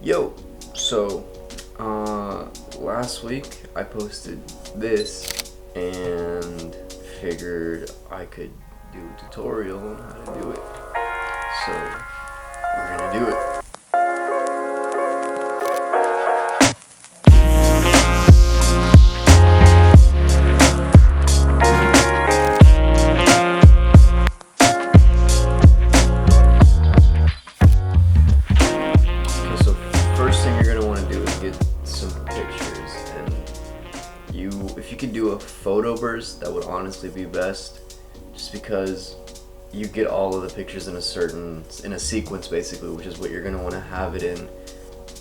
Yo, so last week I posted this and figured I could do a tutorial on how to do it. So we're gonna do it. Okay, so first thing you're gonna want to do is get some pictures, and if you could do a photo burst, that would honestly be best, just because you get all of the pictures in a sequence basically, which is what you're gonna want to have it in.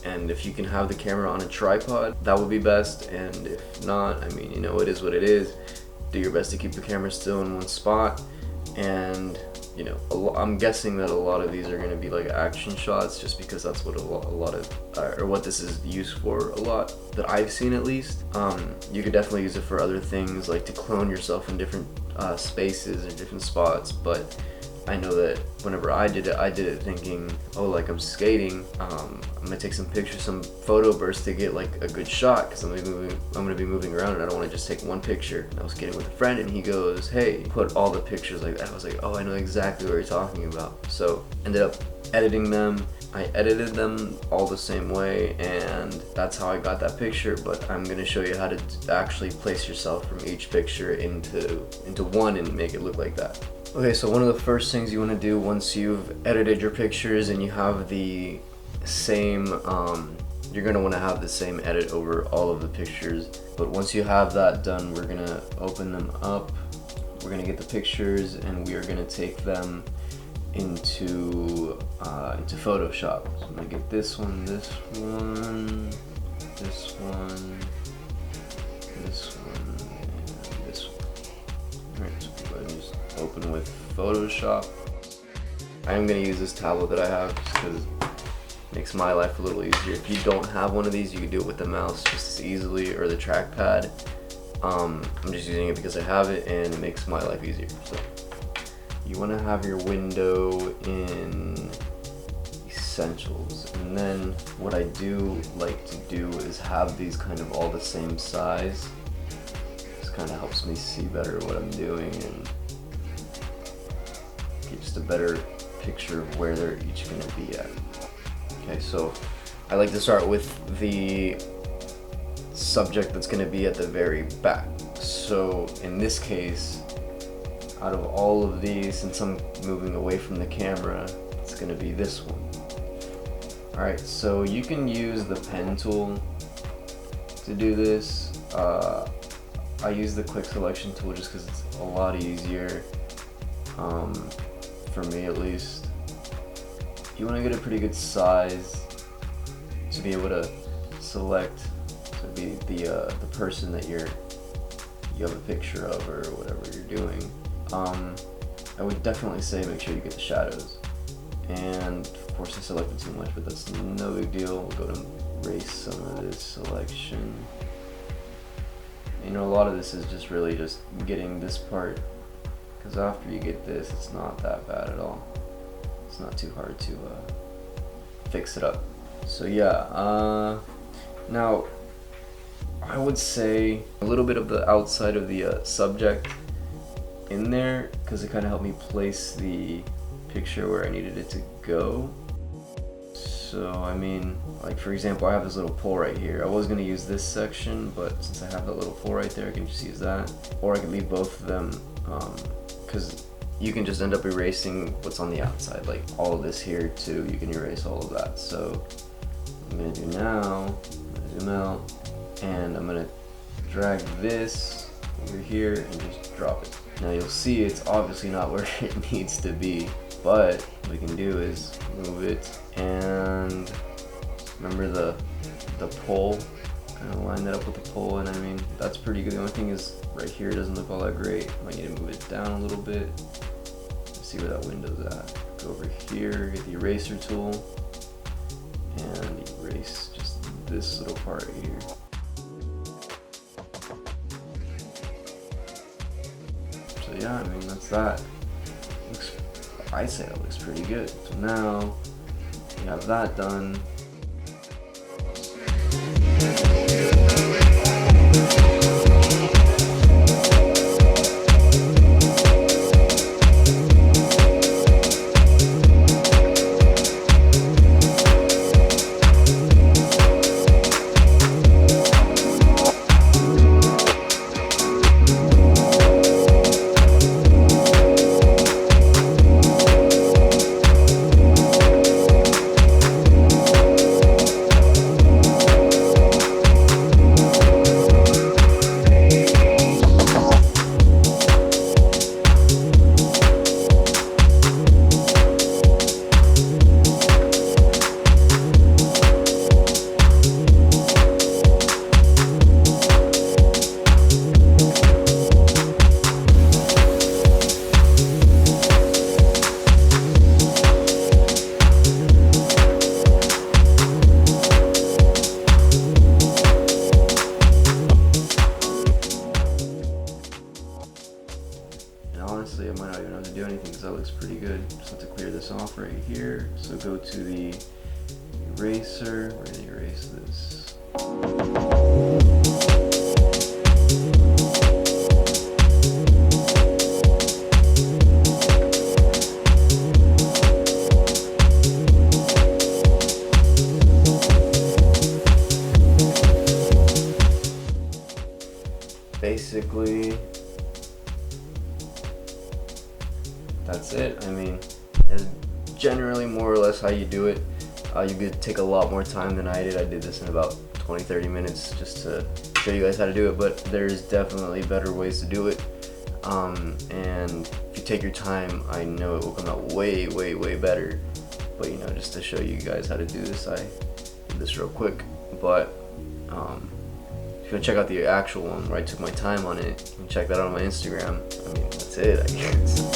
And if you can have the camera on a tripod, that would be best. And if not, I mean, you know, it is what it is. Do your best to keep the camera still in one spot. And you know, I'm guessing that a lot of these are going to be like action shots, just because that's what a lot of or what this is used for a lot, that I've seen at least. You could definitely use it for other things, like to clone yourself in different spaces or different spots, but I know that whenever I did it thinking, oh, like I'm skating, I'm gonna take some pictures, some photo bursts to get like a good shot, because I'm gonna be moving around and I don't want to just take one picture. And I was skating with a friend and he goes, hey, put all the pictures like that. I was like, oh, I know exactly what you're talking about. So ended up editing them. I edited them all the same way, and that's how I got that picture. But I'm gonna show you how to actually place yourself from each picture into one and make it look like that. Okay, so one of the first things you want to do once you've edited your pictures and you have the same, you're going to want to have the same edit over all of the pictures. But once you have that done, we're going to open them up. We're going to get the pictures and we are going to take them into Photoshop. So I'm going to get this one, this one, this one, this one, and this one. Alright, so go ahead and just open with Photoshop. I am going to use this tablet that I have just because it makes my life a little easier. If you don't have one of these, you can do it with the mouse just as easily, or the trackpad. I'm just using it because I have it and it makes my life easier. So you want to have your window in Essentials, and then what I do like to do is have these kind of all the same size. This kind of helps me see better what I'm doing and get just a better picture of where they're each going to be at. Okay, so I like to start with the subject that's going to be at the very back. So in this case, out of all of these, since I'm moving away from the camera, it's going to be this one. Alright, so you can use the pen tool to do this. I use the quick selection tool just because it's a lot easier, for me at least. You want to get a pretty good size to be able to select to be the person that you have a picture of or whatever you're doing. I would definitely say make sure you get the shadows. And of course I selected too much, but that's no big deal. We'll go to erase some of this selection. You know, a lot of this is just really just getting this part, because after you get this, it's not that bad at all. It's not too hard to fix it up. So yeah, now I would say a little bit of the outside of the subject in there, because it kind of helped me place the picture where I needed it to go. So I mean, like for example, I have this little pole right here. I was going to use this section, but since I have that little pole right there, I can just use that. Or I can leave both of them, because you can just end up erasing what's on the outside, like all of this here too. You can erase all of that. So what I'm going to do now, I'm going to zoom out, and I'm going to drag this over here and just drop it. Now you'll see it's obviously not where it needs to be, but what we can do is move it, and remember the pole, kind of line that up with the pole, and I mean, that's pretty good. The only thing is right here it doesn't look all that great. Might need to move it down a little bit. Let's see where that window's at. Go over here, get the eraser tool, and erase just this little part right here. So yeah, I mean, that's that. I say it looks pretty good. So now you have that done. clear this off right here. So go to the eraser, we're gonna erase this. Basically, that's it. I mean, that's generally more or less how you do it. You could take a lot more time than I did. I did this in about 20-30 minutes just to show you guys how to do it, but there's definitely better ways to do it. And if you take your time, I know it will come out way, way, way better. But you know, just to show you guys how to do this, I did this real quick. But if you want to check out the actual one where I took my time on it, you can check that out on my Instagram. I mean, that's it, I guess.